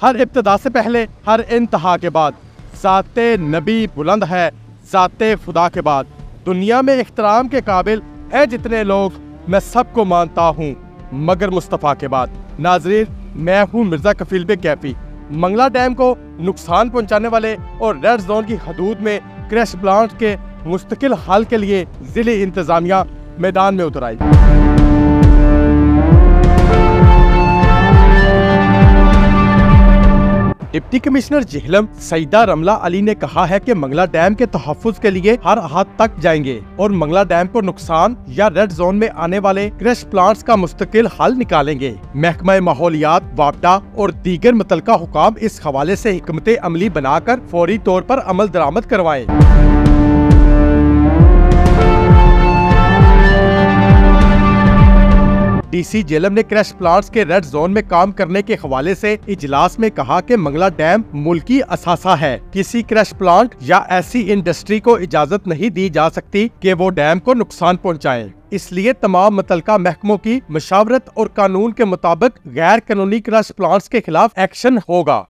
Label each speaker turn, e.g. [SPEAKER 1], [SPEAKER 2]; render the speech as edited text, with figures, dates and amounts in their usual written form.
[SPEAKER 1] ہر ابتدا سے پہلے، ہر انتہا کے بعد ذات نبی بلند ہے، ذات خدا کے بعد دنیا میں احترام کے قابل ہیں جتنے لوگ، میں سب کو مانتا ہوں مگر مصطفیٰ کے بعد۔ ناظرین، میں ہوں مرزا کفیل بے کیفی۔ منگلا ڈیم کو نقصان پہنچانے والے اور ریڈ زون کی حدود میں کریش پلانٹ کے مستقل حل کے لیے ضلعی انتظامیہ میدان میں اتر آئی۔ ڈپٹی کمشنر جہلم سیدہ رملہ علی نے کہا ہے کہ منگلا ڈیم کے تحفظ کے لیے ہر حد تک جائیں گے اور منگلا ڈیم کو نقصان یا ریڈ زون میں آنے والے کریش پلانٹس کا مستقل حل نکالیں گے۔ محکمہ ماحولیات، وابڈا اور دیگر متعلقہ حکام اس حوالے سے حکمت عملی بنا کر فوری طور پر عمل درآمد کروائیں۔ ڈی سی جہلم نے کریش پلانٹس کے ریڈ زون میں کام کرنے کے حوالے سے اجلاس میں کہا کہ منگلا ڈیم ملکی اثاثہ ہے۔ کسی کریش پلانٹ یا ایسی انڈسٹری کو اجازت نہیں دی جا سکتی کہ وہ ڈیم کو نقصان پہنچائیں۔ اس لیے تمام متعلقہ محکموں کی مشاورت اور قانون کے مطابق غیر قانونی کریش پلانٹس کے خلاف ایکشن ہوگا۔